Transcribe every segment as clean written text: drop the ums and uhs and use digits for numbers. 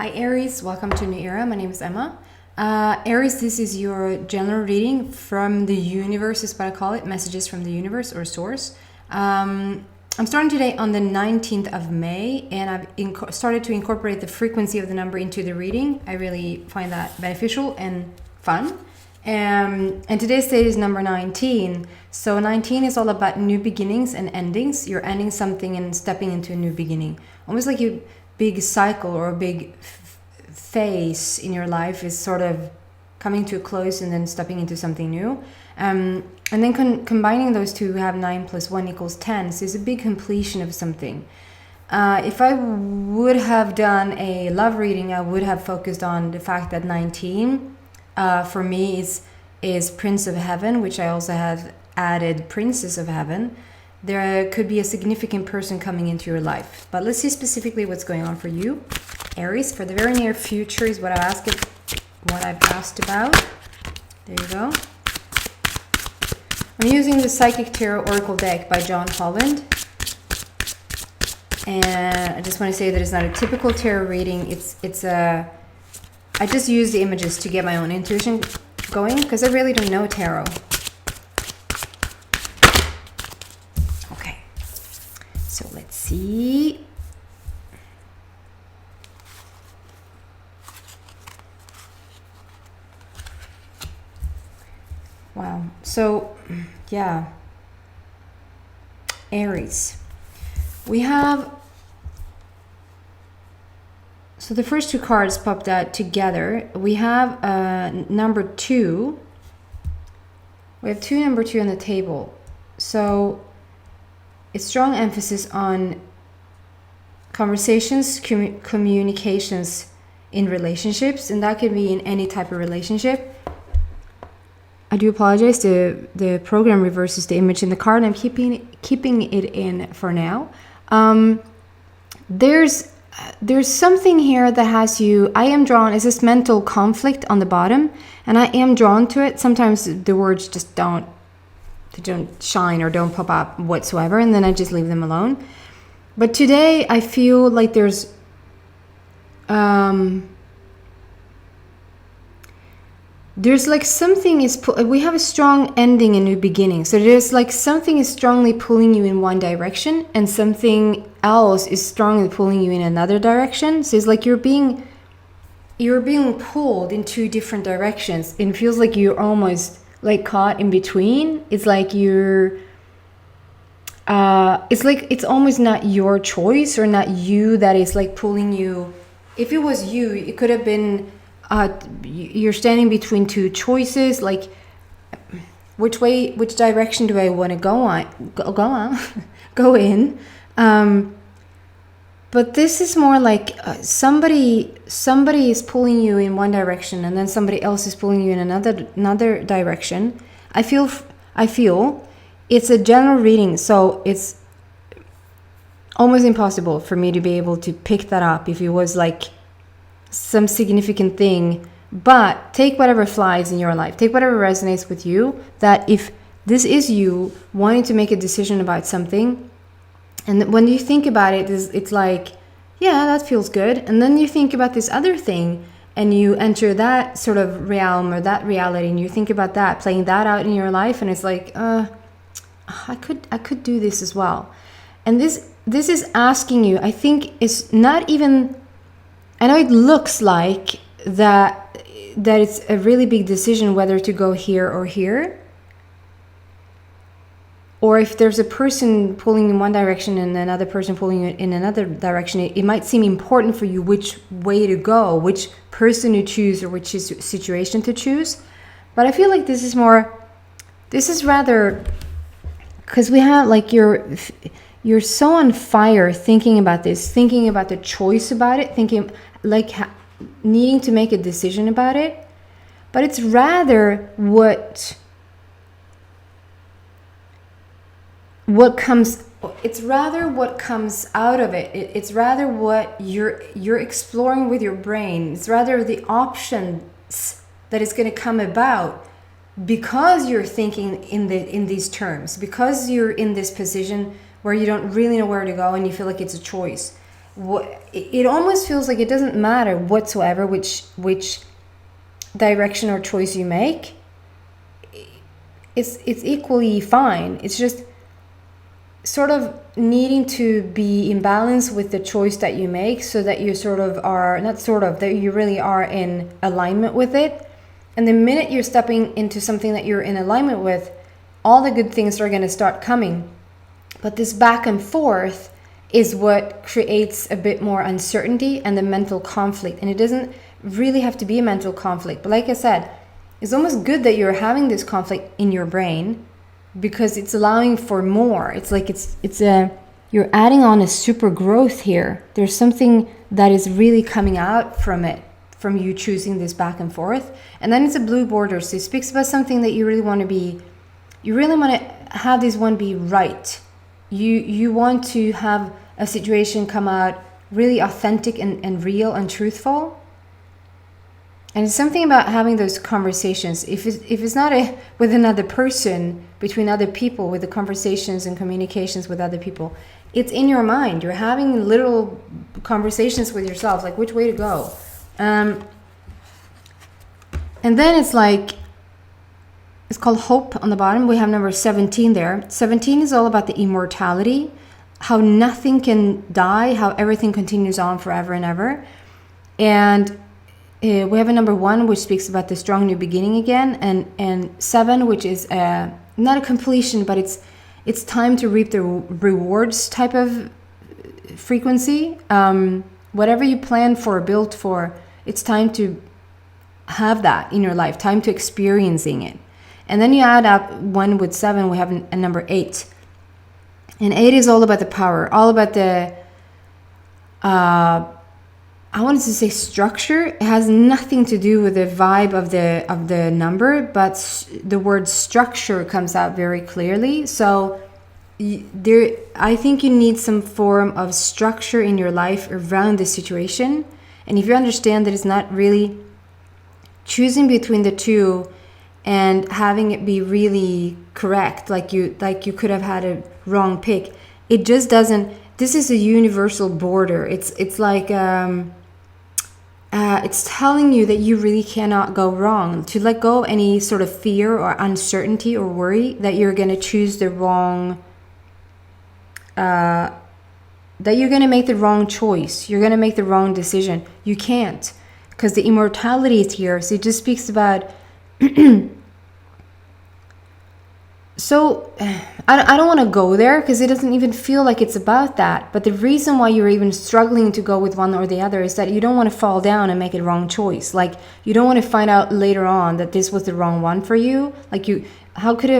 Hi Aries, welcome to New Era. My name is Emma. Aries, this is your general reading from the universe, is what I call it, messages from the universe or source. I'm starting today on the 19th of May, and I've started to incorporate the frequency of the number into the reading. I really find that beneficial and fun. And today's date is number 19. So 19 is all about new beginnings and endings. You're ending something and stepping into a new beginning. Almost like a big cycle or a big phase in your life is sort of coming to a close and then stepping into something new. And then combining those two, we have 9 + 1 = 10. So it's a big completion of something. If I would have done a love reading, I would have focused on the fact that 19 for me is Prince of Heaven, which I also have added Princess of Heaven. There could be a significant person coming into your life. But let's see specifically what's going on for you. Aries, for the very near future is what I've asked about. There you go. I'm using the Psychic Tarot Oracle deck by John Holland. And I just want to say that it's not a typical tarot reading. I just use the images to get my own intuition going because I really don't know tarot. Okay, so let's see. Wow, so yeah, Aries. We have, so the first two cards popped out together. We have number 2. We have number 2 on the table. So it's strong emphasis on conversations, communications in relationships, and that can be in any type of relationship. I do apologize. The program reverses the image in the card. I'm keeping it in for now. There's something here that has you. I am drawn. Is this mental conflict on the bottom, and I am drawn to it. Sometimes the words just don't shine or don't pop up whatsoever, and then I just leave them alone. But today I feel like there's like something we have a strong ending and new beginning. So there's like something is strongly pulling you in one direction and something else is strongly pulling you in another direction. So it's like you're being pulled in two different directions. It feels like you're almost like caught in between. It's like it's almost not your choice or not you that is like pulling you. If it was you, it could have been you're standing between two choices, like which direction do I want to go in. But this is more like somebody is pulling you in one direction and then somebody else is pulling you in another direction. I feel it's a general reading, so it's almost impossible for me to be able to pick that up if it was like some significant thing. But take whatever flies in your life, take whatever resonates with you, that if this is you wanting to make a decision about something, and when you think about it, it's like, yeah, that feels good, and then you think about this other thing and you enter that sort of realm or that reality and you think about that, playing that out in your life, and it's like I could do this as well. And this is asking you, I think it's not even, I know it looks like that it's a really big decision whether to go here or here. Or if there's a person pulling in one direction and another person pulling in another direction, it might seem important for you which way to go, which person to choose or which situation to choose. But I feel like this is rather, because we have like you're so on fire thinking about this, thinking about the choice about it, thinking like needing to make a decision about it. But it's rather what comes out of it. It's rather what you're exploring with your brain. It's rather the options that is going to come about because you're thinking in these terms, because you're in this position where you don't really know where to go and you feel like it's a choice. it almost feels like it doesn't matter whatsoever which direction or choice you make. It's equally fine. It's just sort of needing to be in balance with the choice that you make, so that you sort of are, not sort of, that you really are in alignment with it. And the minute you're stepping into something that you're in alignment with, all the good things are going to start coming. But this back and forth is what creates a bit more uncertainty and the mental conflict. And it doesn't really have to be a mental conflict, but like I said, it's almost good that you're having this conflict in your brain, because it's allowing for more. It's like you're adding on a super growth here. There's something that is really coming out from it, from you choosing this back and forth. And then it's a blue border, so it speaks about something that you really want to have this one be right. You want to have a situation come out really authentic and real and truthful. And it's something about having those conversations. If it's not with another person, between other people, with the conversations and communications with other people, it's in your mind. You're having literal conversations with yourself, like which way to go. And then it's like, it's called hope on the bottom. We have number 17 there. 17 is all about the immortality, how nothing can die, how everything continues on forever and ever. And we have a number 1, which speaks about the strong new beginning again, and 7, which is not a completion, but it's time to reap the rewards type of frequency. Whatever you plan for, built for, it's time to have that in your life, time to experiencing it. And then you add up 1 with 7, we have a number 8. And 8 is all about the power, all about the I wanted to say structure. It has nothing to do with the vibe of the number, but the word structure comes out very clearly. So I think you need some form of structure in your life around the situation. And if you understand that it's not really choosing between the two and having it be really correct, like you could have had a wrong pick, it just doesn't. This is a universal border. It's like it's telling you that you really cannot go wrong. To let go of any sort of fear or uncertainty or worry that you're going to choose the wrong, that you're going to make the wrong choice. You're going to make the wrong decision. You can't, because the immortality is here. So it just speaks about so I don't want to go there, because it doesn't even feel like it's about that. But the reason why you're even struggling to go with one or the other is that you don't want to fall down and make a wrong choice. Like, you don't want to find out later on that this was the wrong one for you. Like, how could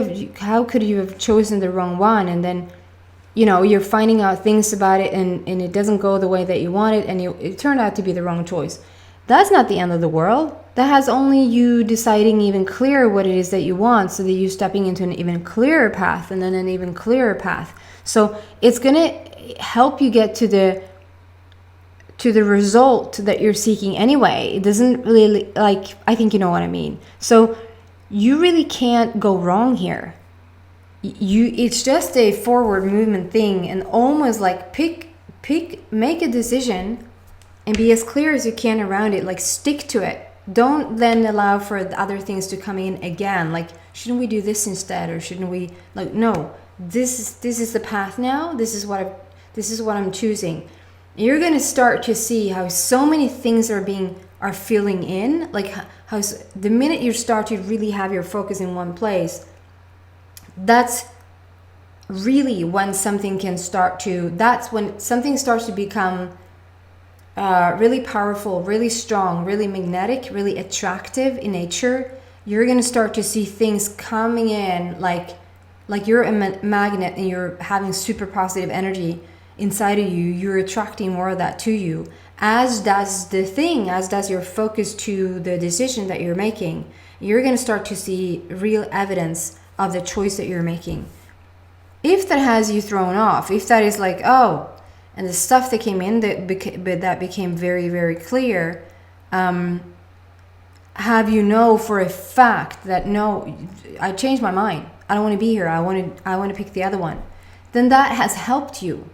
you have chosen the wrong one, and then you're finding out things about it, and it doesn't go the way that you wanted, and it turned out to be the wrong choice. That's not the end of the world. That has only you deciding even clearer what it is that you want, so that you're stepping into an even clearer path, and then an even clearer path. So it's going to help you get to the result that you're seeking anyway. It doesn't really, like, I think you know what I mean. So you really can't go wrong here. It's just a forward movement thing, and almost like make a decision and be as clear as you can around it. Like, stick to it. Don't then allow for the other things to come in again. Like, shouldn't we do this instead, or shouldn't we? Like, no, this is the path now. This is what I'm choosing. You're gonna start to see how so many things are filling in. Like, how the minute you start to really have your focus in one place, that's really when something can start to. That's when something starts to become really powerful, really strong, really magnetic, really attractive in nature. You're going to start to see things coming in like you're a magnet, and you're having super positive energy inside of you. You're attracting more of that to you, as does your focus to the decision that you're making. You're going to start to see real evidence of the choice that you're making. If that has you thrown off, if that is like, oh, and the stuff that came in that became very, very clear, have for a fact that, no, I changed my mind. I don't want to be here. I want to pick the other one. Then that has helped you.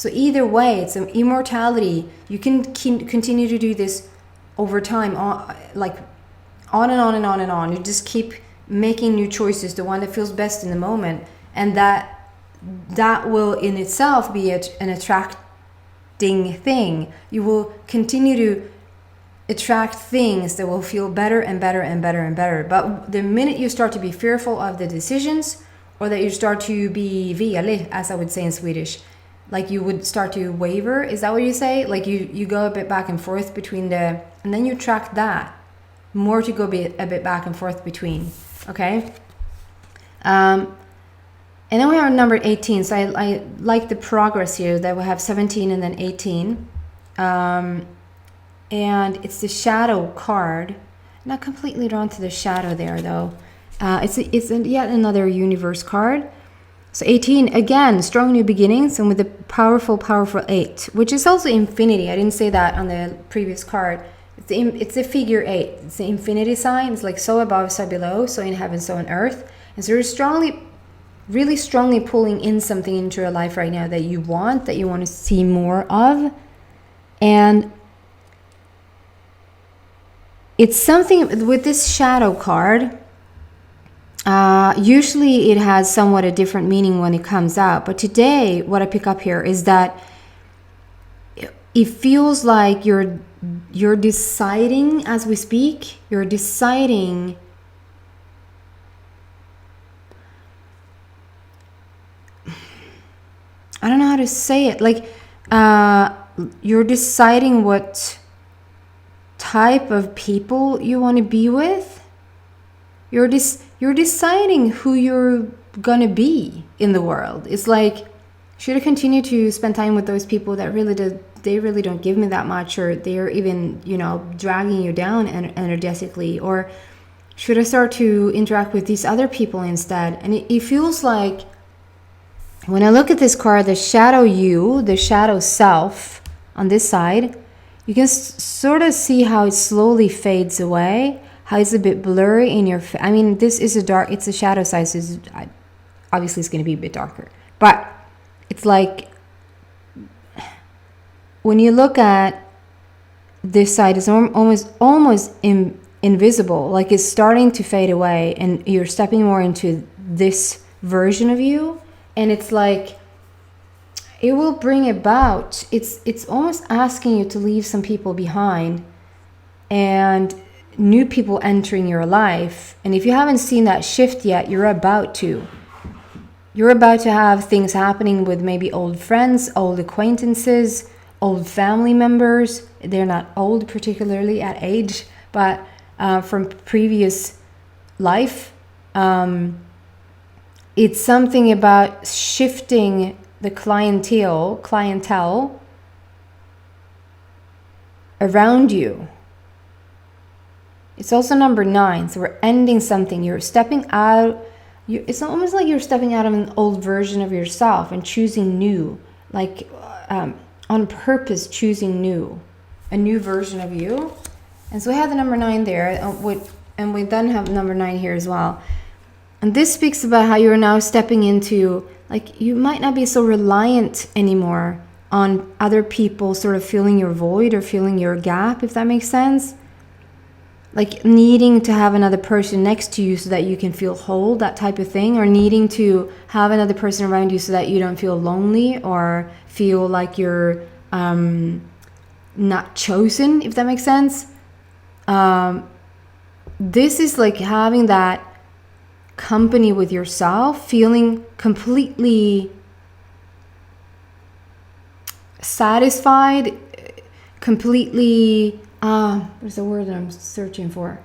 So either way, it's an immortality. You can continue to do this over time, like on and on and on and on. You just keep making new choices, the one that feels best in the moment, and that will in itself be an attracting thing. You will continue to attract things that will feel better and better and better and better. But the minute you start to be fearful of the decisions, or that you start to be velig, as I would say in Swedish, like you would start to waver, is that what you say? Like you go a bit back and forth between and then you track that more to go a bit back and forth between, okay? And then we have number 18. So I like the progress here that we have 17 and then 18. And it's the shadow card. Not completely drawn to the shadow there though. It's yet another universe card. So 18, again, strong new beginnings, and with the powerful 8, which is also infinity. I didn't say that on the previous card. It's a figure 8. It's the infinity sign. It's like so above, so below, so in heaven, so on earth. And so you're really strongly pulling in something into your life right now that you want to see more of. And it's something with this shadow card. Usually it has somewhat a different meaning when it comes out, but today what I pick up here is that it feels like you're deciding as we speak. You're deciding I don't know how to say it, like you're deciding what type of people you want to be with. You're deciding who you're gonna be in the world. It's like, should I continue to spend time with those people that they really don't give me that much, or they're even, dragging you down energetically, or should I start to interact with these other people instead? And it feels like, when I look at this card, the shadow you, the shadow self on this side, you can sort of see how it slowly fades away. How it's a bit blurry in your I mean, this is it's a shadow side, so obviously it's going to be a bit darker. But it's like, when you look at this side, it's almost invisible. Like it's starting to fade away, and you're stepping more into this version of you. And it's like, it will bring about, it's almost asking you to leave some people behind, and new people entering your life. And if you haven't seen that shift yet, you're about to have things happening with maybe old friends, old acquaintances, old family members. They're not old particularly at age, but from previous life. It's something about shifting the clientele around you. It's also number 9, so we're ending something. You're stepping out. It's almost like you're stepping out of an old version of yourself and choosing new, like on purpose choosing a new version of you. And so we have the number 9 there, and we then have number 9 here as well. And this speaks about how you're now stepping into, like, you might not be so reliant anymore on other people sort of filling your void or filling your gap, if that makes sense. Like needing to have another person next to you so that you can feel whole, that type of thing, or needing to have another person around you so that you don't feel lonely or feel like you're not chosen, if that makes sense. This is like having that company with yourself, feeling completely satisfied, completely what's the word that I'm searching for?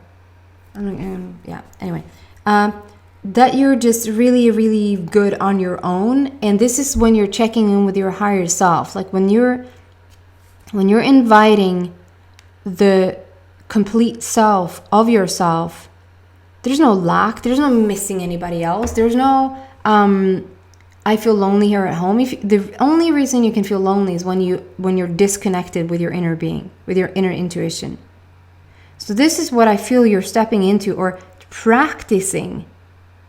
Anyway, that you're just really, really good on your own. And this is when you're checking in with your higher self. Like when you're inviting the complete self of yourself, there's no lack, there's no missing anybody else, there's no I feel lonely here at home. The only reason you can feel lonely is when you're disconnected with your inner being, with your inner intuition. So this is what I feel you're stepping into, or practicing,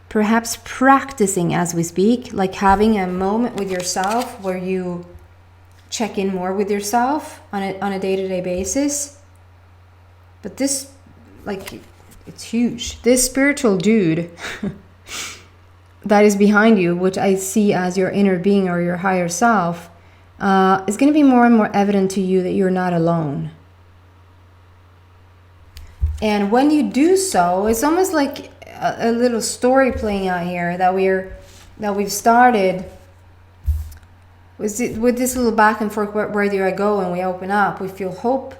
perhaps practicing as we speak, like having a moment with yourself where you check in more with yourself on a day-to-day basis. But this, like, it's huge. This spiritual dude that is behind you, which I see as your inner being or your higher self, is going to be more and more evident to you that you're not alone. And when you do so, it's almost like a little story playing out here that we've started with this little back and forth. Where do I go? And we open up. We feel hope.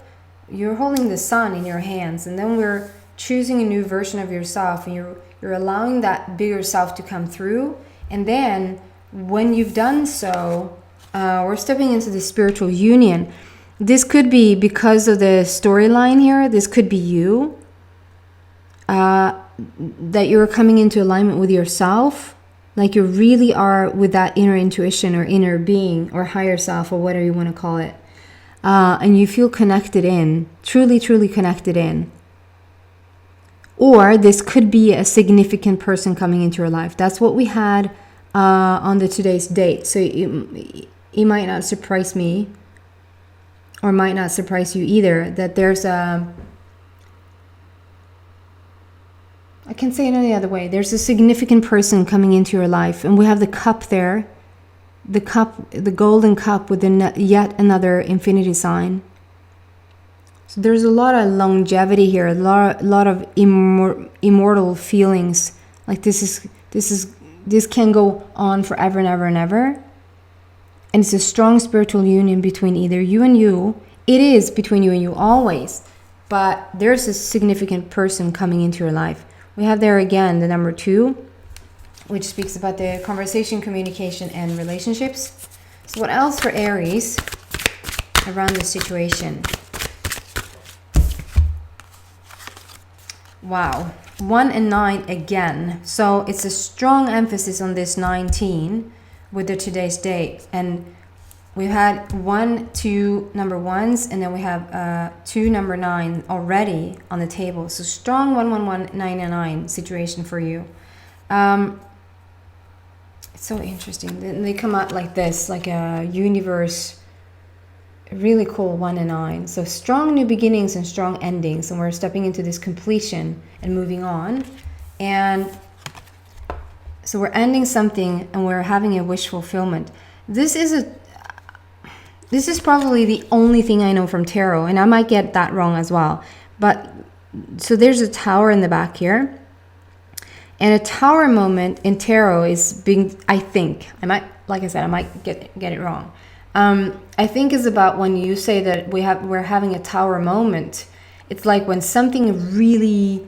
You're holding the sun in your hands, and then we're choosing a new version of yourself, and you're allowing that bigger self to come through. And then when you've done so, we're stepping into the spiritual union. This could be because of the storyline here. This could be you, that you're coming into alignment with yourself, like you really are with that inner intuition or inner being or higher self or whatever you want to call it. And you feel connected in, truly, truly connected in. Or this could be a significant person coming into your life. That's what we had on today's date. So it might not surprise me, or might not surprise you either, that there's I can say it any other way. There's a significant person coming into your life, and we have the cup there, the golden cup with yet another infinity sign. So there's a lot of longevity here, a lot of immortal feelings. Like this can go on forever and ever and ever. And it's a strong spiritual union between either you and you. It is between you and you always. But there's a significant person coming into your life. We have there again the number 2, which speaks about the conversation, communication, and relationships. So what else for Aries around this situation? Wow. 1 and 9 again. So it's a strong emphasis on this 19 with today's date. And we've had 1, 2 number 1s, and then we have 2 number 9 already on the table. So strong 1, 1, 1, 9, and 9 situation for you. It's so interesting. They come out like this, like a universe. Really cool 1 and 9. So strong new beginnings and strong endings, and we're stepping into this completion and moving on. And so we're ending something and we're having a wish fulfillment. This is probably the only thing I know from tarot, and I might get that wrong as well. But so there's a tower in the back here. And a tower moment in tarot is being, I think, like I said, I might get it wrong. I think is about when you say that we're having a tower moment. It's like when something really,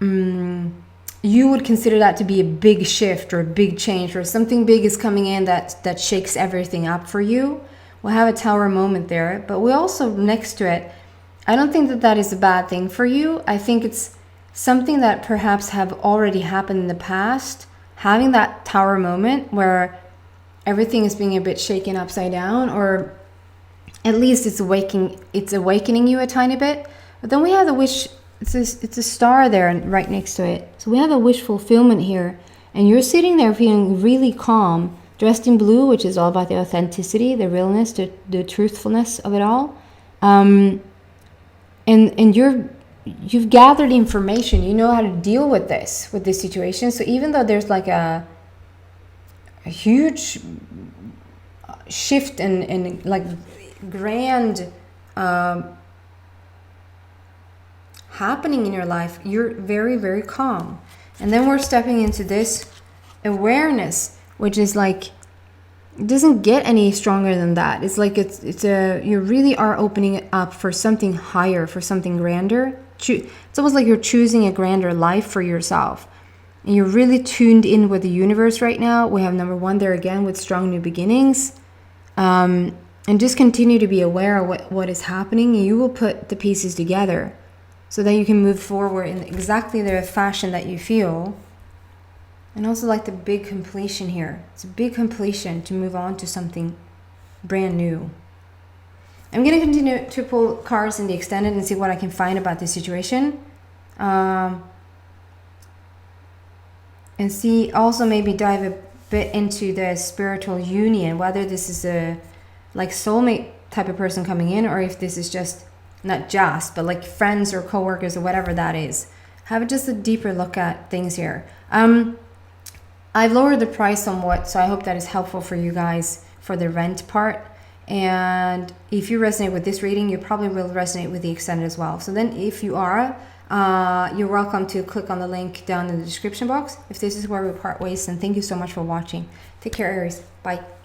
you would consider that to be a big shift or a big change, or something big is coming in that shakes everything up for you. We'll have a tower moment there, but we also next to it, I don't think that is a bad thing for you. I think it's something that perhaps have already happened in the past, having that tower moment where everything is being a bit shaken upside down, or at least it's awakening you a tiny bit. But then we have the wish, it's a star there and right next to it. So we have a wish fulfillment here, and you're sitting there feeling really calm, dressed in blue, which is all about the authenticity, the realness, the truthfulness of it all. And you've gathered information, you know how to deal with this situation. So even though there's like a huge shift and like grand happening in your life, you're very, very calm. And then we're stepping into this awareness, which is like, it doesn't get any stronger than that. It's like you really are opening it up for something higher, for something grander. It's almost like you're choosing a grander life for yourself. And you're really tuned in with the universe right now. We have number 1 there again with strong new beginnings. And just continue to be aware of what is happening. And you will put the pieces together so that you can move forward in exactly the fashion that you feel. And also like the big completion here. It's a big completion to move on to something brand new. I'm going to continue to pull cards in the extended and see what I can find about this situation. And see, also maybe dive a bit into the spiritual union, whether this is like soulmate type of person coming in, or if this is just, not just, but like friends or coworkers or whatever that is. Have just a deeper look at things here. I've lowered the price somewhat, so I hope that is helpful for you guys for the rent part. And if you resonate with this reading, you probably will resonate with the extended as well. So then if you are, you're welcome to click on the link down in the description box if this is where we part ways. And thank you so much for watching. Take care, Aries. Bye.